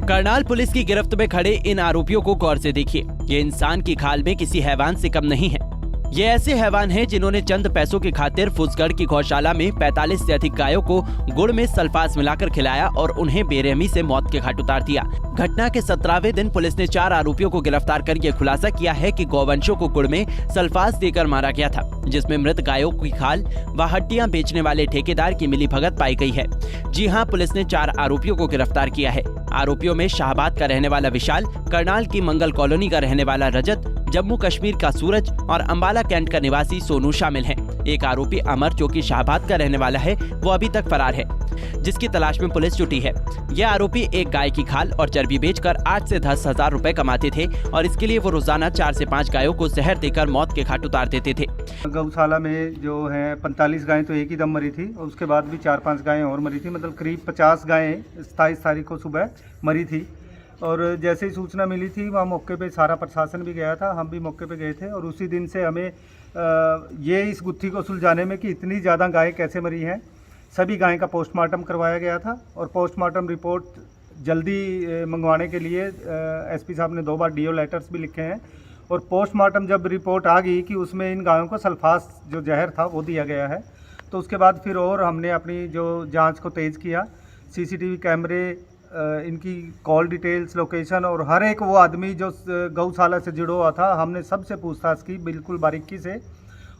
Karnal police की गिरफ्त में खड़े इन आरोपियों को गौर से देखिए। ये इंसान की खाल में किसी हैवान से कम नहीं है। ये ऐसे हैवान हैं जिन्होंने चंद पैसों की खातिर फुसगढ़ की गौशाला में 45 से अधिक गायों को गुड़ में सल्फास मिलाकर खिलाया और उन्हें बेरहमी से मौत के घाट उतार दिया। घटना के 17वें दिन पुलिस ने 4 आरोपियों को गिरफ्तार कर यह खुलासा किया है कि गौवंशों को गुड़ में सल्फास देकर मारा गया था, जिसमें मृत गायों की खाल व हड्डियां बेचने वाले ठेकेदार की मिलीभगत पाई गई है। जी हां, पुलिस ने 4 आरोपियों को गिरफ्तार किया है। आरोपियों में शाहबाद का रहने वाला विशाल, करनाल की मंगल कॉलोनी का रहने वाला रजत, जम्मू कश्मीर का सूरज और अंबाला कैंट का निवासी सोनू शामिल हैं। एक आरोपी अमर, जो कि शाहबाद का रहने वाला है, वो अभी तक फरार है, जिसकी तलाश में पुलिस जुटी है। यह आरोपी एक गाय की खाल और चर्बी बेचकर 8 से 10 हजार रुपए कमाते थे और इसके लिए वो रोजाना 4 से 5 गायों को जहर देकर मौत के घाट उतार देते थे। गौशाला में जो है 45 गायें तो एक ही दम मरी थी और उसके बाद भी 4-5 गायें और मरी थी। मतलब करीब 50 गायें 27 तारीख को सुबह मरी थी। और जैसे ही सूचना मिली थी वहाँ मौके पे सारा प्रशासन भी गया था, हम भी मौके पे गए थे। और उसी दिन से हमें ये इस गुत्थी को सुलझाने में कि इतनी ज़्यादा गायें कैसे मरी हैं, सभी गायें का पोस्टमार्टम करवाया गया था। और पोस्टमार्टम रिपोर्ट जल्दी मंगवाने के लिए एसपी साहब ने 2 बार डीओ लेटर्स भी लिखे हैं। और पोस्टमार्टम जब रिपोर्ट आ गई कि उसमें इन गायों को सल्फास जो जहर था वो दिया गया है, तो उसके बाद फिर और हमने अपनी जो जांच को तेज़ किया। सीसीटीवी कैमरे, इनकी कॉल डिटेल्स, लोकेशन और हर एक वो आदमी जो गौशाला से जुड़ा हुआ था, हमने सबसे पूछताछ की बिल्कुल बारीकी से।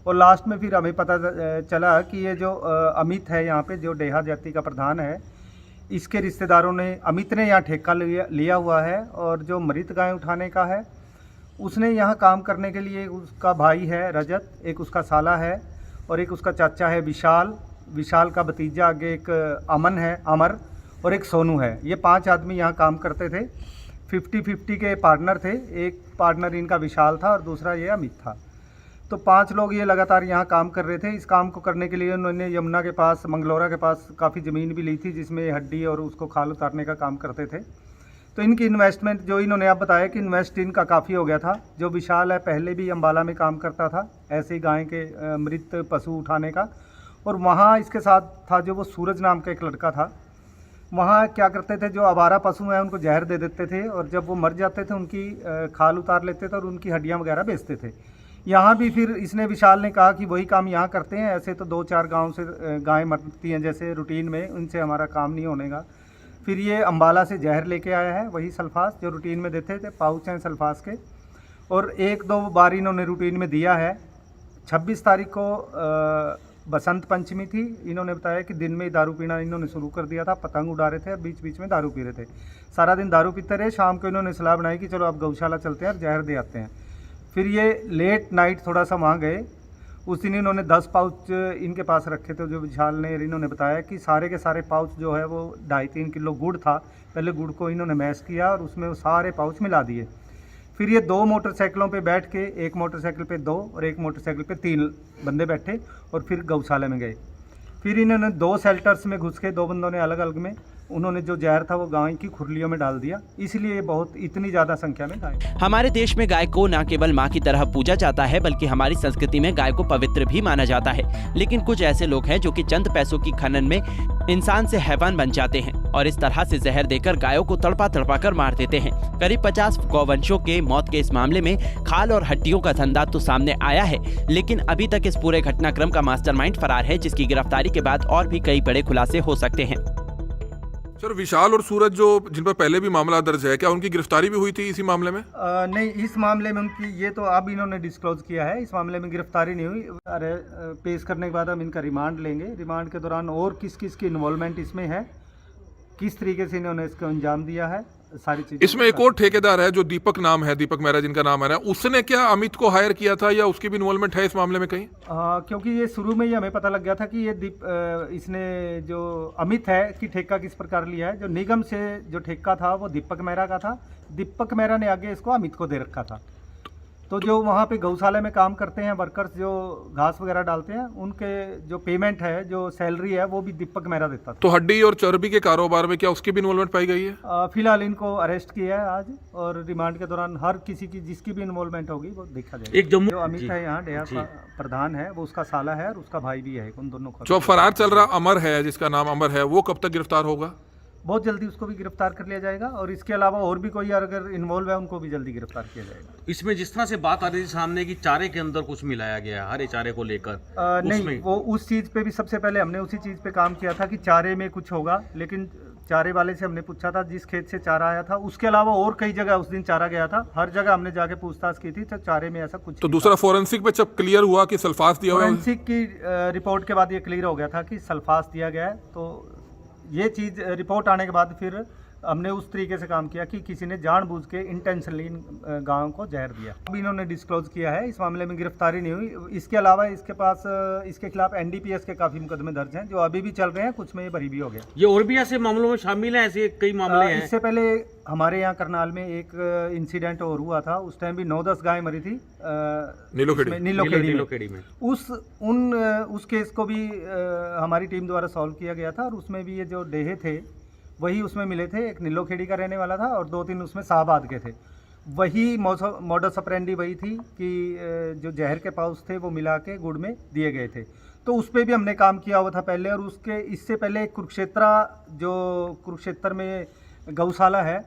और लास्ट में फिर हमें पता चला कि ये जो अमित है यहाँ पे, जो डेहा जाति का प्रधान है, इसके रिश्तेदारों ने, अमित ने यहाँ ठेका लिया हुआ है। और जो मृत गाय उठाने का है, उसने यहाँ काम करने के लिए उसका भाई है रजत, एक उसका साला है और एक उसका चाचा है विशाल। विशाल का भतीजा आगे एक अमन है, अमर, और एक सोनू है। ये 5 आदमी यहाँ काम करते थे। 50-50 के पार्टनर थे। एक पार्टनर इनका विशाल था और दूसरा ये अमित था। तो 5 लोग ये लगातार यहाँ काम कर रहे थे। इस काम को करने के लिए उन्होंने यमुना के पास, मंगलौरा के पास काफ़ी ज़मीन भी ली थी, जिसमें हड्डी और उसको खाल उतारने का काम करते थे। तो इनकी इन्वेस्टमेंट जो इन्होंने आप बताया कि इन्वेस्ट इनका काफ़ी हो गया था। जो विशाल है, पहले भी अंबाला में काम करता था ऐसे ही गाय के मृत पशु उठाने का। और वहाँ इसके साथ था जो वो सूरज नाम का एक लड़का था। वहाँ क्या करते थे, जो आवारा पशु हैं उनको जहर दे देते थे और जब वो मर जाते थे उनकी खाल उतार लेते थे और उनकी हड्डियाँ वगैरह बेचते थे। यहाँ भी फिर इसने, विशाल ने कहा कि वही काम यहाँ करते हैं। ऐसे तो 2-4 गाँव से गायें मरती हैं जैसे रूटीन में, उनसे हमारा काम नहीं होनेगा। फिर ये अंबाला से जहर लेके आया है, वही सल्फास जो रूटीन में देते थे, पाउच हैं सल्फास के। और 1-2 बार इन्होंने रूटीन में दिया है। 26 तारीख को बसंत पंचमी थी। इन्होंने बताया कि दिन में दारू पीना इन्होंने शुरू कर दिया था, पतंग उड़ा रहे थे और बीच बीच में दारू पी रहे थे। सारा दिन दारू पीते रहे। शाम को इन्होंने सलाह बनाई कि चलो आप गौशाला चलते हैं और जहर दे आते हैं। फिर ये लेट नाइट थोड़ा सा वहाँ गए। उस दिन इन्होंने 10 पाउच इनके पास रखे थे। जो विशाल ने, इन्होंने बताया कि सारे के सारे पाउच जो है वो 2.5-3 किलो गुड़ था। पहले गुड़ को इन्होंने मैश किया और उसमें वो सारे पाउच मिला दिए। फिर ये 2 मोटरसाइकिलों पे बैठ के, एक मोटरसाइकिल पे 2 और एक मोटरसाइकिल पे 3 बंदे बैठे और फिर गौशाला में गए। फिर इन्होंने 2 शेल्टर्स में घुस के 2 बंदों ने अलग अलग में उन्होंने जो जहर था वो गाय की खुरलियों में डाल दिया। इसलिए बहुत इतनी ज्यादा संख्या में गाय। हमारे देश में गाय को न केवल माँ की तरह पूजा जाता है, बल्कि हमारी संस्कृति में गाय को पवित्र भी माना जाता है। लेकिन कुछ ऐसे लोग हैं जो कि चंद पैसों की खनन में इंसान से हैवान बन जाते हैं और इस तरह से जहर देकर गायों को तड़पा तड़पा कर मार देते हैं। करीब 50 गौवंशों के मौत के इस मामले में खाल और हड्डियों का धंधा तो सामने आया है, लेकिन अभी तक इस पूरे घटनाक्रम का मास्टरमाइंड फरार है, जिसकी गिरफ्तारी के बाद और भी कई बड़े खुलासे हो सकते हैं। सर, विशाल और सूरज जो जिन पर पहले भी मामला दर्ज है, क्या उनकी गिरफ्तारी भी हुई थी इसी मामले में? नहीं, इस मामले में उनकी, ये तो अब इन्होंने डिस्क्लोज किया है, इस मामले में गिरफ्तारी नहीं हुई। अरे, पेश करने के बाद हम इनका रिमांड लेंगे। रिमांड के दौरान और किस किस की इन्वॉल्वमेंट इसमें है, किस तरीके से इन्होंने इसको अंजाम दिया है, सारी चीजें। इसमें एक और ठेकेदार है जो दीपक नाम है, दीपक मेहरा जिनका नाम है, उसने क्या अमित को हायर किया था या उसकी भी इन्वॉल्वमेंट है इस मामले में कहीं? क्योंकि ये शुरू में ही हमें पता लग गया था कि ये इसने, जो अमित है, कि ठेका किस प्रकार लिया है। जो निगम से जो ठेका था वो दीपक मेहरा का था। दीपक मेहरा ने आगे इसको अमित को दे रखा था। तो जो वहाँ पे गौशाला में काम करते हैं वर्कर्स, जो घास वगैरह डालते हैं, उनके जो पेमेंट है, जो सैलरी है, वो भी दीपक मेहरा देता था। तो हड्डी और चर्बी के कारोबार में क्या उसकी भी इन्वॉल्वमेंट पाई गई है? फिलहाल इनको अरेस्ट किया है आज, और रिमांड के दौरान हर किसी की जिसकी भी इन्वॉल्वमेंट होगी वो देखा जाएगा। एक जो अमित है यहाँ डेहा प्रधान है, वो उसका साला है और उसका भाई भी है। उन दोनों का जो फरार चल रहा अमर है, जिसका नाम अमर है, वो कब तक गिरफ्तार होगा? बहुत जल्दी उसको भी गिरफ्तार कर लिया जाएगा और इसके अलावा और भी कोई अगर इन्वॉल्व है उनको भी जल्दी गिरफ्तार किया जाएगा। इसमें जिस तरह से बात आ रही थी सामने कि चारे के अंदर कुछ मिलाया गया है, हरे चारे को लेकर, नहीं, वो उस चीज़ पे भी सबसे पहले हमने उसी चीज़ पे काम किया था कि चारे में कुछ होगा, लेकिन चारे वाले से हमने पूछा था जिस खेत से चारा आया था, उसके अलावा और कई जगह उस दिन चारा गया था, हर जगह हमने जाके पूछताछ की थी, तो चारे में ऐसा कुछ तो नहीं दूसरा था। फोरेंसिक पे जब क्लियर हुआ कि सल्फास दिया हुआ है, फोरेंसिक की रिपोर्ट के बाद ये क्लियर हो गया था कि सल्फास दिया गया है। तो ये चीज़ रिपोर्ट आने के बाद फिर हमने उस तरीके से काम किया कि किसी ने जानबूझ के इंटेंशनली इन गायों को जहर दिया। अभी इन्होंने डिस्क्लोज किया है, इस मामले में गिरफ्तारी नहीं हुई। इसके अलावा इसके पास इसके खिलाफ एनडीपीएस के काफ़ी मुकदमे दर्ज हैं जो अभी भी चल रहे हैं, कुछ में ये बरी भी हो गए। ये और भी ऐसे मामलों में शामिल हैं, ऐसे कई मामले हैं। इससे पहले हमारे यहाँ करनाल में एक इंसिडेंट और हुआ था, उस टाइम भी 9-10 गायें मरी थी नीलोखेड़ी में। उस केस को भी हमारी टीम द्वारा सॉल्व किया गया था और उसमें भी ये जो डेहे थे वही उसमें मिले थे। एक नीलोखेड़ी का रहने वाला था और 2-3 उसमें शाहबाद के थे। वही मॉडस ऑपरेंडी वही थी कि जो जहर के पाउच थे वो मिला के गुड़ में दिए गए थे। तो उस पर भी हमने काम किया हुआ था पहले, और उसके इससे पहले कुरुक्षेत्र में गौशाला है,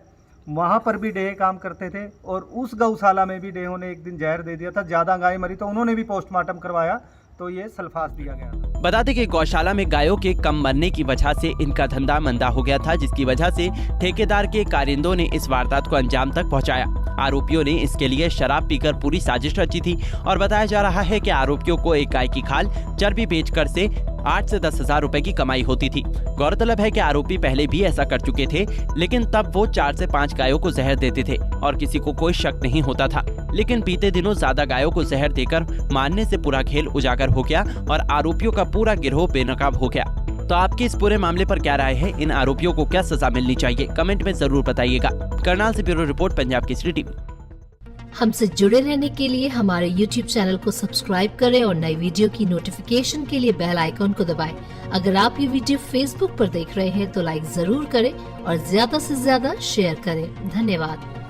वहाँ पर भी डेहे काम करते थे और उस गौशाला में भी डेहों ने एक दिन जहर दे दिया था। ज़्यादा गाय मरी तो उन्होंने भी पोस्टमार्टम करवाया तो ये सल्फास दिया गया था। बता दें कि गौशाला में गायों के कम मरने की वजह से इनका धंधा मंदा हो गया था, जिसकी वजह से ठेकेदार के कारिंदों ने इस वारदात को अंजाम तक पहुंचाया। आरोपियों ने इसके लिए शराब पीकर पूरी साजिश रची थी और बताया जा रहा है कि आरोपियों को एक गाय की खाल चर्बी बेचकर से 8 से 10 हजार रुपए की कमाई होती थी। गौरतलब है कि आरोपी पहले भी ऐसा कर चुके थे, लेकिन तब वो 4 से 5 गायों को जहर देते थे और किसी को कोई शक नहीं होता था। लेकिन बीते दिनों ज्यादा गायों को जहर देकर मारने से पूरा खेल उजागर हो गया और आरोपियों का पूरा गिरोह बेनकाब हो गया। तो आपकी इस पूरे मामले पर क्या राय है? इन आरोपियों को क्या सजा मिलनी चाहिए? कमेंट में जरूर बताइएगा। करनाल से bureau report, Punjab Kesari TV. हमसे जुड़े रहने के लिए हमारे YouTube चैनल को सब्सक्राइब करें और नई वीडियो की नोटिफिकेशन के लिए बेल आइकॉन को दबाएं। अगर आप ये वीडियो Facebook पर देख रहे हैं तो लाइक जरूर करें और ज्यादा से ज्यादा शेयर करें। धन्यवाद।